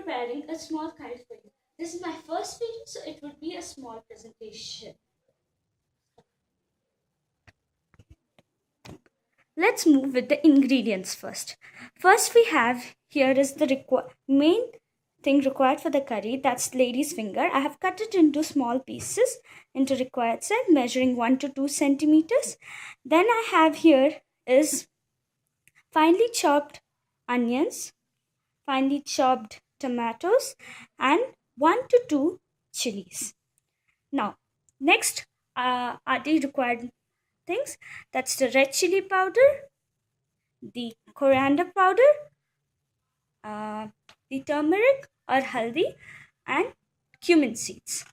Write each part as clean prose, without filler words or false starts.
preparing a small curry for you. This is my first video, so it would be a small presentation. Let's move with the ingredients first. First, we have here is the main thing required for the curry. That's lady's finger. I have cut it into small pieces into required size, measuring 1 to 2 centimeters. Then I have here is finely chopped onions, finely chopped tomatoes, and 1 to 2 chilies. Now, next are the required things. That's the red chili powder, the coriander powder, uh, the turmeric or haldi, and cumin seeds.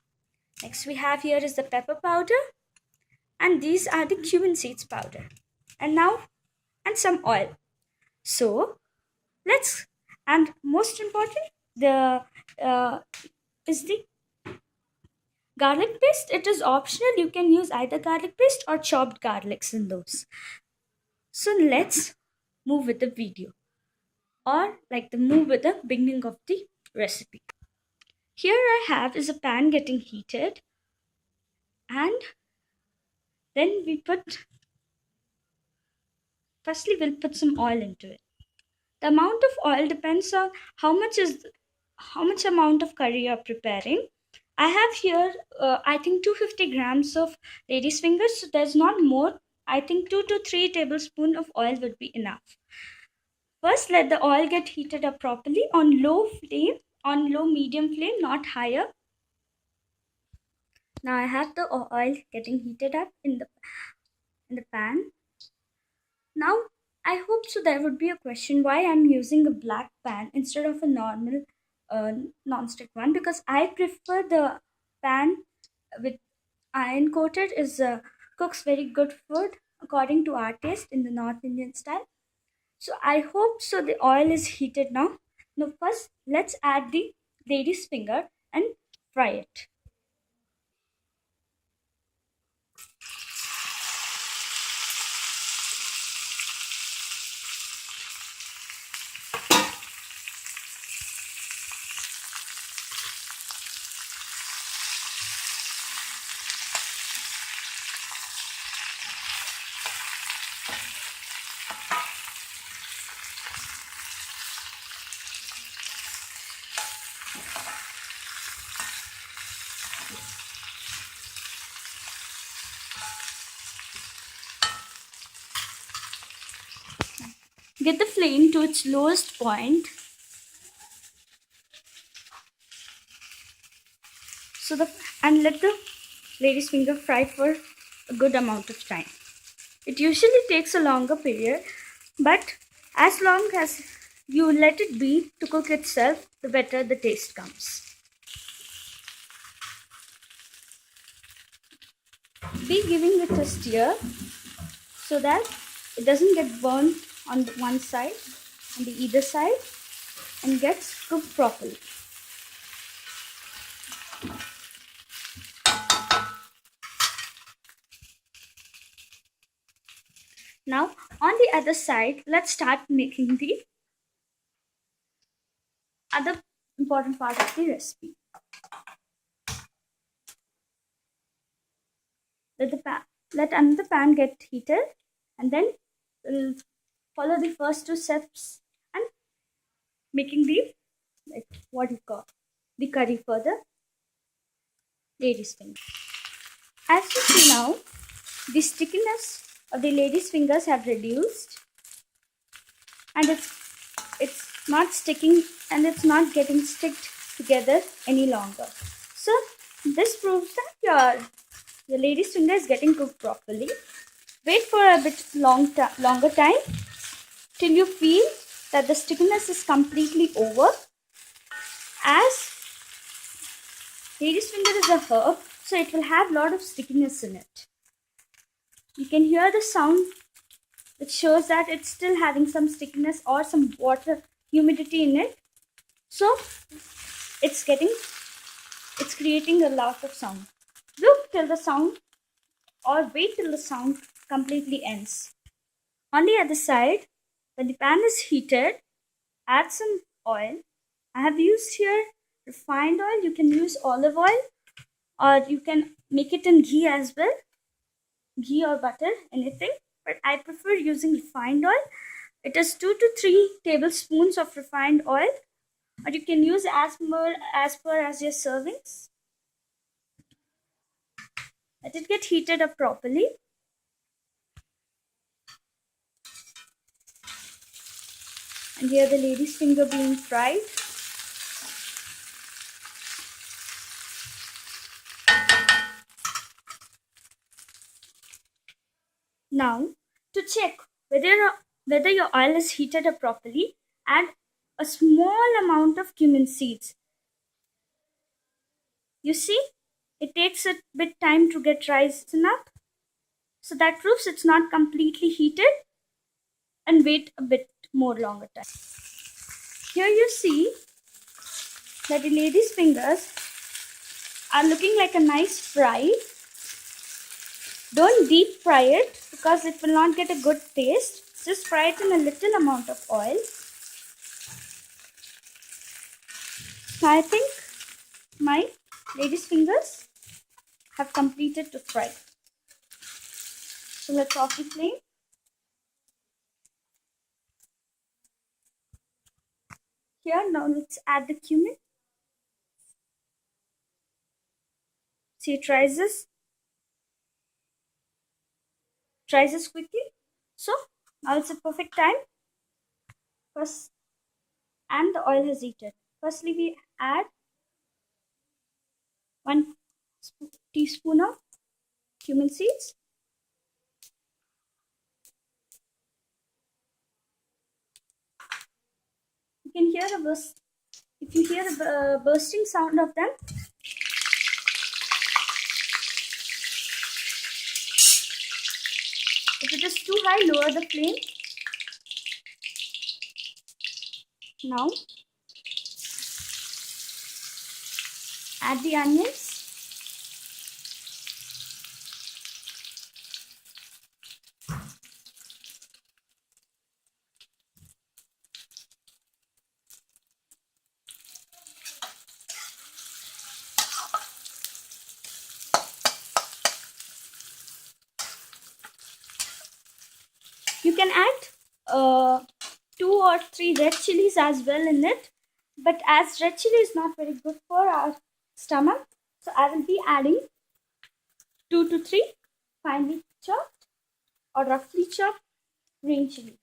Next we have here is the pepper powder, and these are the cumin seeds powder. And some oil. So let's, and most important, the uh, is the garlic paste. It is optional. You can use either garlic paste or chopped garlics in those. So let's move with the video, or like the move with the beginning of the recipe. Here I have is a pan getting heated, and then firstly we'll put some oil into it. The amount of oil depends on how much amount of curry you're preparing. I have here I think 250 grams of lady's fingers, so there's not more. I think 2 to 3 tablespoons of oil would be enough. First, let the oil get heated up properly on low medium flame, not higher. Now I have the oil getting heated up in the pan. Now I hope so there would be a question why I'm using a black pan instead of a normal non-stick one, because I prefer the pan with iron coated is cooks very good food according to our taste in the North Indian style. So I hope so the oil is heated now. Now first let's add the lady's finger and fry it. Get the flame to its lowest point. And let the lady's finger fry for a good amount of time. It usually takes a longer period, but as long as you let it be to cook itself, the better the taste comes. Be giving it a stir so that it doesn't get burned on the one side, on the either side, and gets cooked properly. Now on the other side, let's start making the other important part of the recipe. Let another pan get heated, and then we'll follow the first two steps and making the what you call the curry for the lady's finger. As you see now, the stickiness of the lady's fingers have reduced, and it's not sticking and it's not getting sticked together any longer. So this proves that your lady's finger is getting cooked properly. Wait for a bit longer time till you feel that the stickiness is completely over. As lady's finger is a herb, so it will have a lot of stickiness in it. You can hear the sound which shows that it's still having some stickiness or some water humidity in it. So it's creating a lot of sound. Look till the sound, or wait till the sound completely ends. On the other side, when the pan is heated, add some oil I have used here refined oil. You can use olive oil, or you can make it in ghee as well, ghee or butter, anything, but I prefer using refined oil. It is 2 to 3 tablespoons of refined oil, or you can use as per as your servings. Let it get heated up properly. And here the lady's finger being fried. Now, to check whether your oil is heated up properly, add a small amount of cumin seeds. You see, it takes a bit time to get risen up, so that proves it's not completely heated, and wait a bit more longer time. Here you see that the lady's fingers are looking like a nice fry. Don't deep fry it because it will not get a good taste. Just fry it in a little amount of oil. Now I think my lady's fingers have completed to fry. So let's off the flame. Here now let's add the cumin. See, it rises quickly. So now it's a perfect time. First, and the oil has heated. Firstly, we add 1 teaspoon of cumin seeds. You can hear a burst. If you hear a bursting sound of them, if it is too high, lower the flame. Now, add the onions. You can add 2 or 3 red chilies as well in it, but as red chili is not very good for our stomach, so I will be adding 2 to 3 finely chopped or roughly chopped green chilies,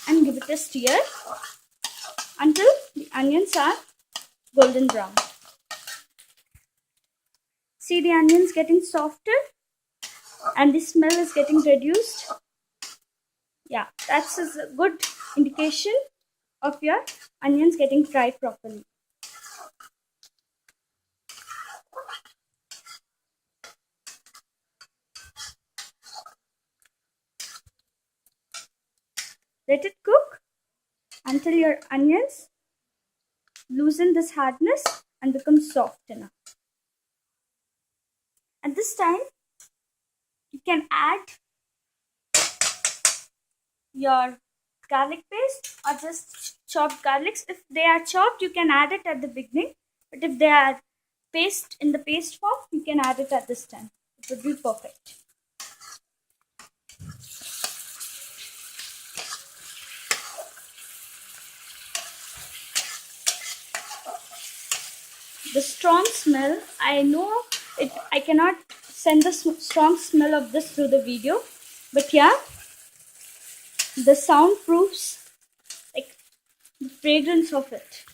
and give it a stir until the onions are golden brown. See the onions getting softer and the smell is getting reduced. Yeah, that's a good indication of your onions getting fried properly. Let it cook until your onions loosen this hardness and become soft enough. At this time, you can add your garlic paste or just chopped garlics. If they are chopped, you can add it at the beginning, but if they are paste in the paste form, you can add it at this time. It would be perfect. The strong smell, I know it, I cannot send the strong smell of this through the video, but yeah, the sound proves like the fragrance of it.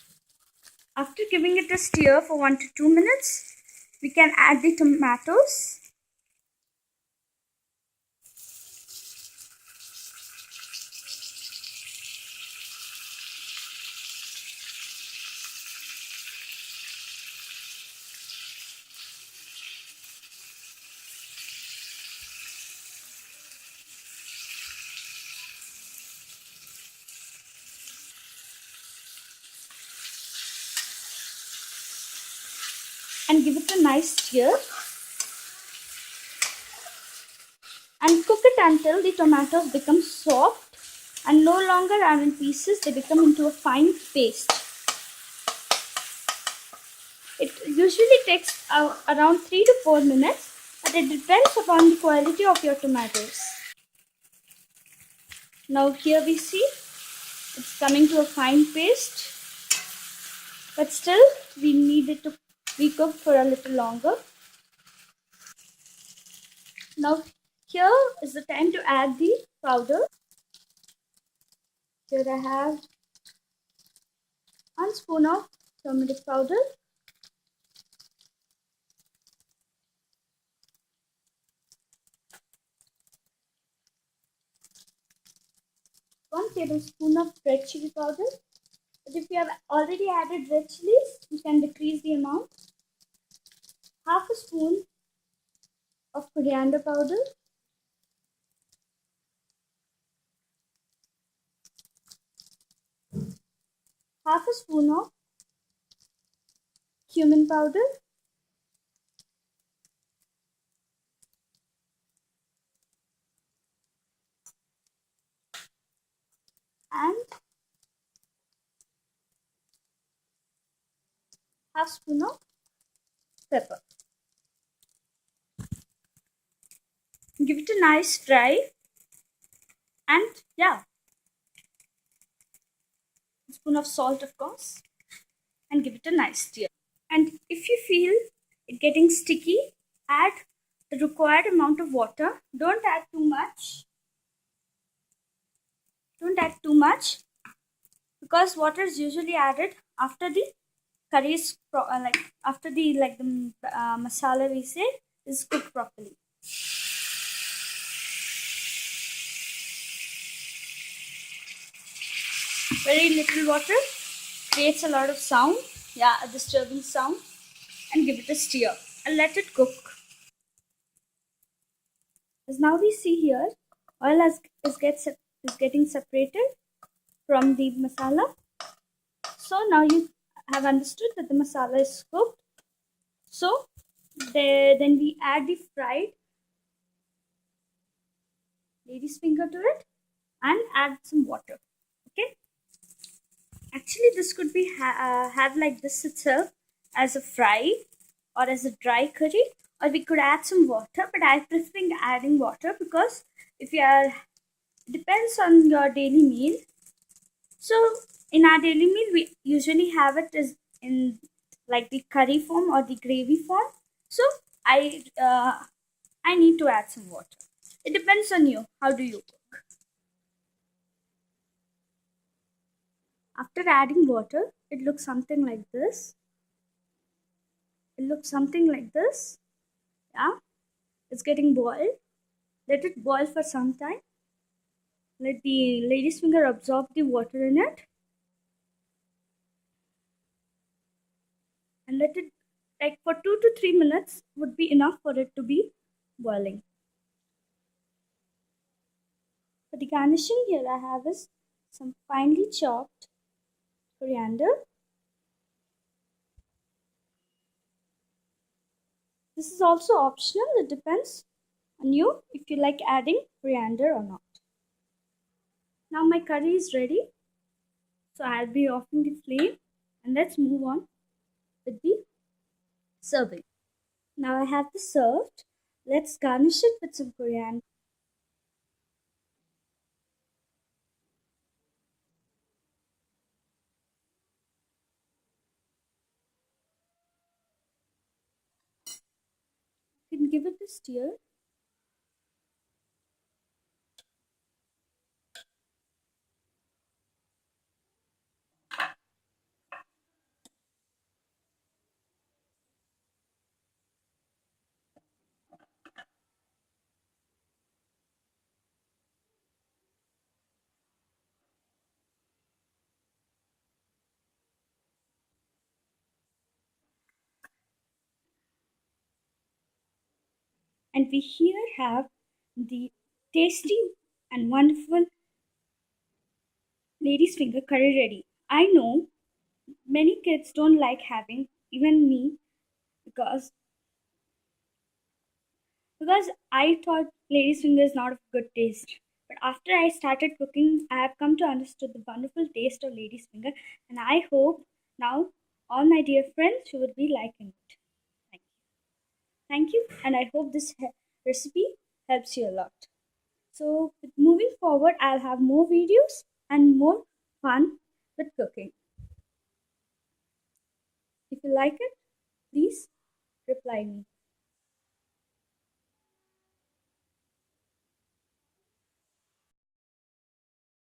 After giving it a stir for 1 to 2 minutes, we can add the tomatoes. And give it a nice stir and cook it until the tomatoes become soft and no longer are in pieces, they become into a fine paste. It usually takes around 3 to 4 minutes, but it depends upon the quality of your tomatoes. Now here we see it's coming to a fine paste, but still we need it to be cooked for a little longer. Now here is the time to add the powder. Here I have 1 spoon of turmeric powder, 1 tablespoon of red chili powder. But if you have already added red chilies, you can decrease the amount. Half a spoon of coriander powder, half a spoon of cumin powder, and half spoon of pepper. Give it a nice fry, and yeah, a spoon of salt of course, and give it a nice stir. And if you feel it getting sticky, add the required amount of water. Don't add too much. Don't add too much because water is usually added after the curry is like after the masala we say is cooked properly. Very little water creates a lot of sound, yeah, a disturbing sound, and give it a stir and let it cook. As now we see here, oil is getting separated from the masala. So now you have understood that the masala is cooked. So then we add the fried lady's finger to it and add some water. Okay. Actually, this could be have like this itself as a fry or as a dry curry, or we could add some water. But I prefer adding water because if you are, it depends on your daily meal. So in our daily meal, we usually have it as in like the curry form or the gravy form. So I need to add some water. It depends on you. How do you cook? After adding water, it looks something like this. It looks something like this. Yeah, it's getting boiled. Let it boil for some time. Let the lady's finger absorb the water in it. And let it, like for 2 to 3 minutes would be enough for it to be boiling. For the garnishing here I have is some finely chopped coriander. This is also optional. It depends on you if you like adding coriander or not. Now my curry is ready. So I'll be offing the flame and let's move on with the serving. Now I have this served. Let's garnish it with some coriander. You can give it a stir. And we here have the tasty and wonderful lady's finger curry ready. I know many kids don't like having, even me, because I thought lady's finger is not of good taste. But after I started cooking, I have come to understand the wonderful taste of lady's finger, and I hope now all my dear friends you would be liking it. Thank Thank you, and I hope this recipe helps you a lot. So, moving forward, I'll have more videos and more fun with cooking. If you like it, please reply me.